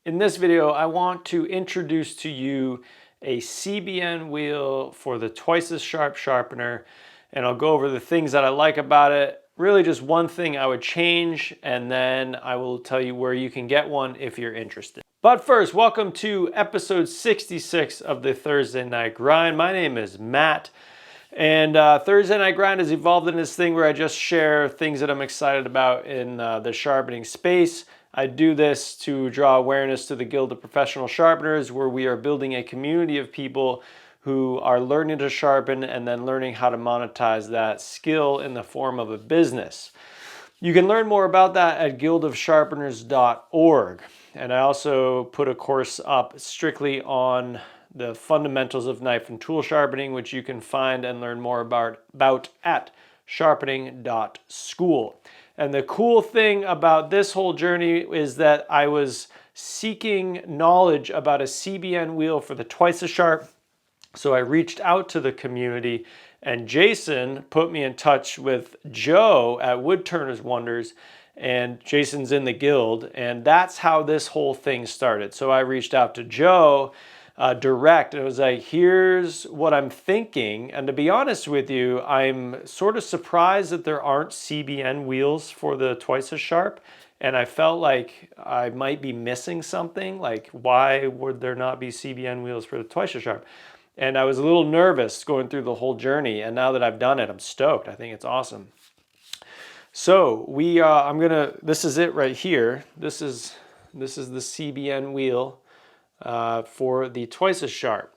In this video, I want to introduce to you a CBN wheel for the twice as sharp sharpener, and I'll go over the things that I like about it. Really just one thing I would change, and then I will tell you where you can get one if you're interested. But first, welcome to episode 66 of the Thursday Night Grind. My name is Matt. And Thursday Night Grind has evolved into this thing where I just share things that I'm excited about in the sharpening space. I do this to draw awareness to the Guild of Professional Sharpeners, where we are building a community of people who are learning to sharpen and then learning how to monetize that skill in the form of a business. You can learn more about that at guildofsharpeners.org. And I also put a course up strictly on the fundamentals of knife and tool sharpening, which you can find and learn more about at sharpening.school. And the cool thing about this whole journey is that I was seeking knowledge about a CBN wheel for the twice as sharp. So I reached out to the community, and Jason put me in touch with Joe at Woodturners Wonders, and Jason's in the guild, and that's how this whole thing started. So I reached out to Joe direct, and it was like, here's what I'm thinking. And to be honest with you, I'm sort of surprised that there aren't CBN wheels for the twice as sharp, and I felt like I might be missing something. Like, why would there not be CBN wheels for the twice as sharp? And I was a little nervous going through the whole journey, and now that I've done it, I'm stoked. I think it's awesome. So this is it right here. This is the CBN wheel for the twice as sharp,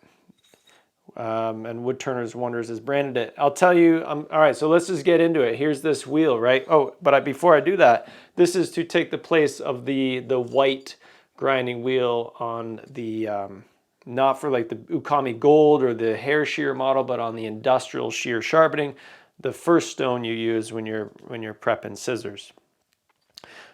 and Woodturners Wonders has branded it. I'll tell you, all right, so let's just get into it. Here's this wheel, right? Oh, but before I do that, this is to take the place of the white grinding wheel on the, not for like the Ukami Gold or the hair shear model, but on the industrial shear sharpening, the first stone you use when you're prepping scissors.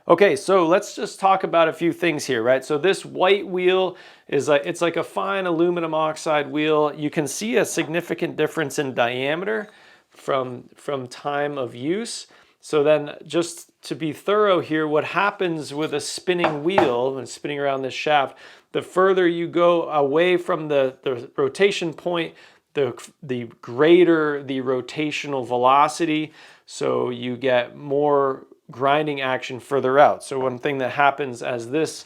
Okay, so let's just talk about a few things here, right? So this white wheel is it's like a fine aluminum oxide wheel. You can see a significant difference in diameter from time of use. So then, just to be thorough here, what happens with a spinning wheel and spinning around this shaft, the further you go away from the rotation point, the greater the rotational velocity. So you get more grinding action further out. So one thing that happens as this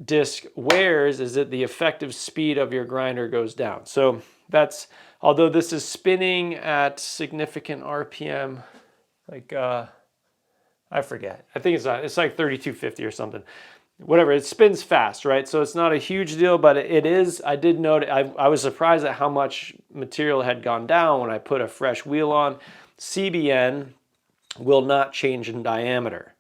disc wears is that the effective speed of your grinder goes down. So that's, although this is spinning at significant RPM, like I forget, I think it's like 3250 or something. Whatever, it spins fast, right? So it's not a huge deal, but it is. I did note, I was surprised at how much material had gone down when I put a fresh wheel on. CBN will not change in diameter.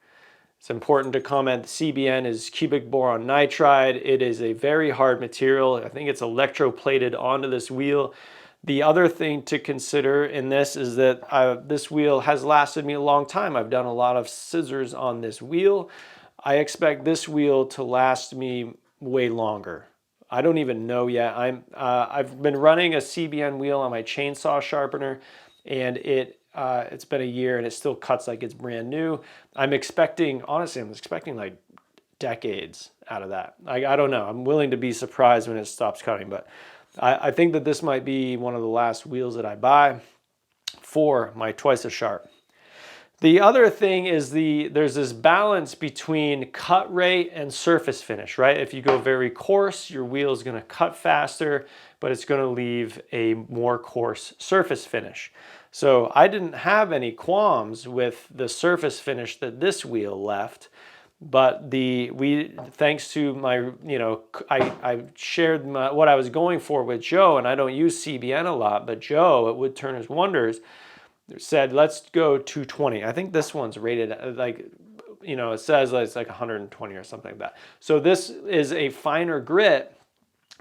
It's important to comment, CBN is cubic boron nitride. It is a very hard material. I think it's electroplated onto this wheel. The other thing to consider in this is that this wheel has lasted me a long time. I've done a lot of scissors on this wheel. I expect this wheel to last me way longer. I don't even know yet. I've been running a CBN wheel on my chainsaw sharpener, and it's been a year and it still cuts like it's brand new. Honestly, I'm expecting like decades out of that. I don't know. I'm willing to be surprised when it stops cutting, but I think that this might be one of the last wheels that I buy for my twice as sharp. The other thing is there's this balance between cut rate and surface finish, right? If you go very coarse, your wheel is going to cut faster, but it's going to leave a more coarse surface finish. So I didn't have any qualms with the surface finish that this wheel left, but thanks to my, I shared what I was going for with Joe, and I don't use CBN a lot, but Joe at Woodturners Wonders said, let's go 220. I think this one's rated like, it says it's like 120 or something like that. So this is a finer grit,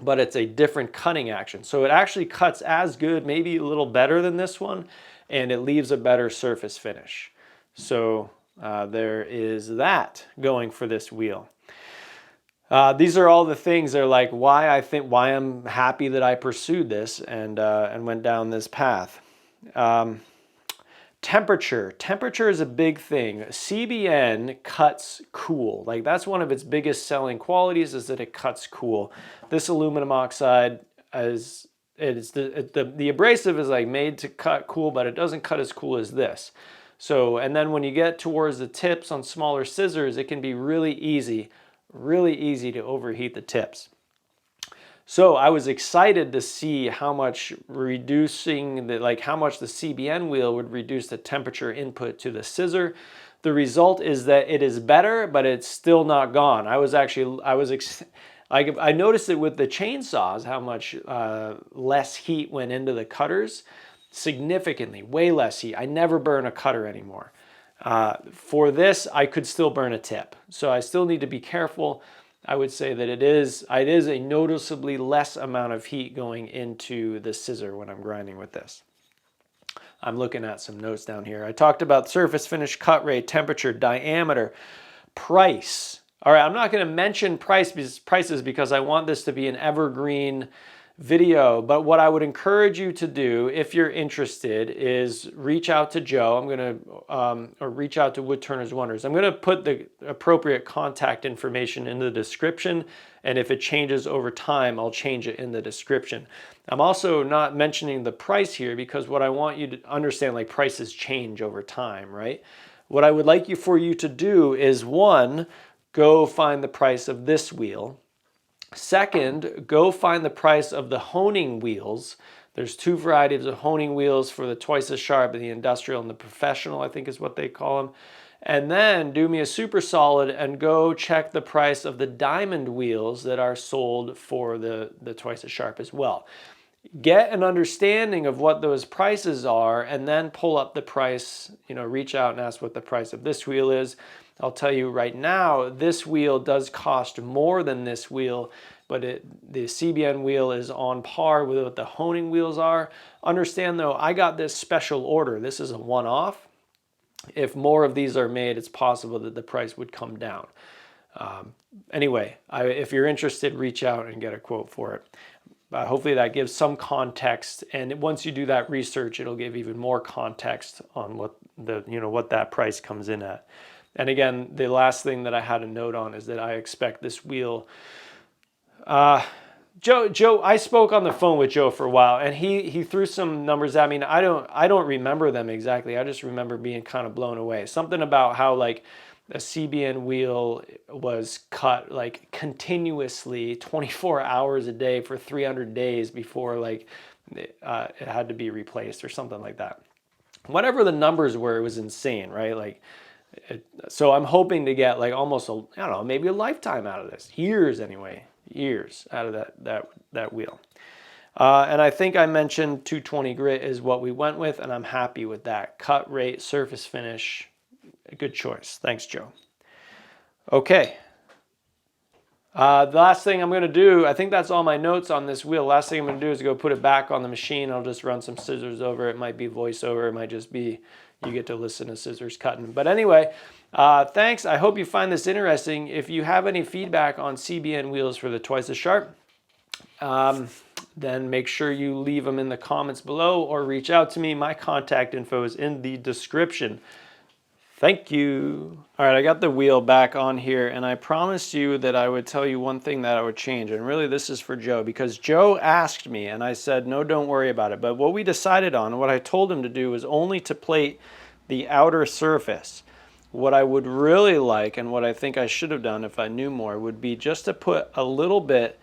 but it's a different cutting action. So it actually cuts as good, maybe a little better than this one, and it leaves a better surface finish. So there is that going for this wheel. These are all the things that are like why I'm happy that I pursued this and went down this path. Temperature is a big thing. CBN cuts cool. Like that's one of its biggest selling qualities, is that it cuts cool. This aluminum oxide the abrasive is like made to cut cool, but it doesn't cut as cool as this. So, and then when you get towards the tips on smaller scissors, it can be really easy to overheat the tips. So I was excited to see how much how much the CBN wheel would reduce the temperature input to the scissor. The result is that it is better, but it's still not gone. I noticed it with the chainsaws, how much less heat went into the cutters. Significantly, way less heat. I never burn a cutter anymore. For this, I could still burn a tip. So I still need to be careful. I would say that it is a noticeably less amount of heat going into the scissor when I'm grinding with this. I'm looking at some notes down here. I talked about surface finish, cut rate, temperature, diameter, price. All right, I'm not going to mention prices because I want this to be an evergreen video, but what I would encourage you to do if you're interested is reach out to Joe. Or reach out to Woodturners Wonders. I'm going to put the appropriate contact information in the description, and if it changes over time, I'll change it in the description. I'm also not mentioning the price here because what I want you to understand, like prices change over time, right? What I would like for you to do is, one, go find the price of this wheel. Second, go find the price of the honing wheels. There's two varieties of honing wheels for the twice as sharp, the industrial and the professional, I think is what they call them. And then do me a super solid and go check the price of the diamond wheels that are sold for the twice as sharp as well. Get an understanding of what those prices are and then pull up the price, reach out and ask what the price of this wheel is. I'll tell you right now, this wheel does cost more than this wheel, but the CBN wheel is on par with what the honing wheels are. Understand though, I got this special order. This is a one-off. If more of these are made, it's possible that the price would come down. Anyway, if you're interested, reach out and get a quote for it. Hopefully that gives some context, and once you do that research, it'll give even more context on what that price comes in at. And again, the last thing that I had a note on is that I expect this wheel. Joe, I spoke on the phone with Joe for a while, and he threw some numbers at me. And I don't remember them exactly. I just remember being kind of blown away. Something about how like a CBN wheel was cut like continuously 24 hours a day for 300 days before like it had to be replaced or something like that. Whatever the numbers were, it was insane, right? Like. So I'm hoping to get like almost maybe a lifetime out of this. Years anyway, years out of that wheel. And I think I mentioned 220 grit is what we went with, and I'm happy with that. Cut rate, surface finish, a good choice. Thanks, Joe. Okay. The last thing I'm going to do, I think that's all my notes on this wheel. Last thing I'm going to do is go put it back on the machine. I'll just run some scissors over. It might be voiceover. It might just be you get to listen to scissors cutting. But anyway, thanks. I hope you find this interesting. If you have any feedback on CBN wheels for the twice as sharp, then make sure you leave them in the comments below or reach out to me. My contact info is in the description. Thank you. All right, I got the wheel back on here, and I promised you that I would tell you one thing that I would change. And really, this is for Joe, because Joe asked me, and I said, no, don't worry about it. But what we decided on, and what I told him to do, was only to plate the outer surface. What I would really like, and what I think I should have done if I knew more, would be just to put a little bit,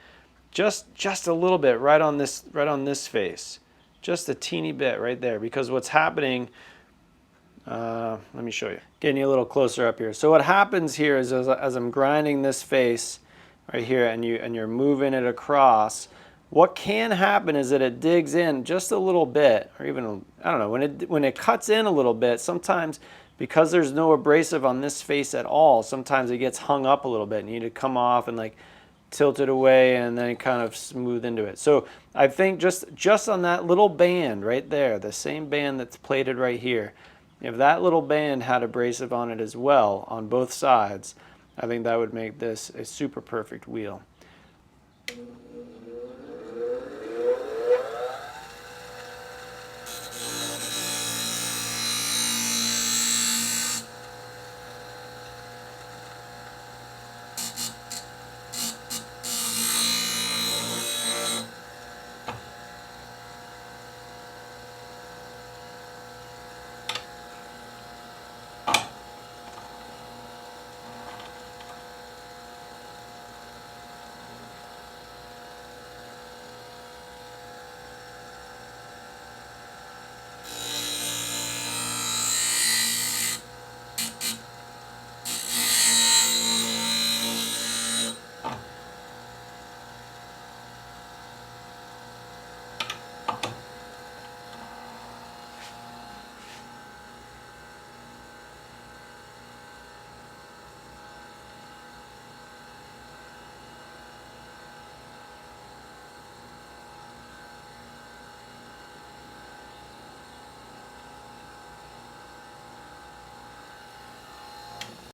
just a little bit right on this face. Just a teeny bit right there, because what's happening... let me show you. Getting you a little closer up here. So what happens here is as I'm grinding this face right here, and you're moving it across, what can happen is that it digs in just a little bit, or even, I don't know, when it cuts in a little bit, sometimes because there's no abrasive on this face at all, sometimes it gets hung up a little bit and you need to come off and like tilt it away and then kind of smooth into it. So I think just on that little band right there, the same band that's plated right here, if that little band had abrasive on it as well, on both sides, I think that would make this a super perfect wheel.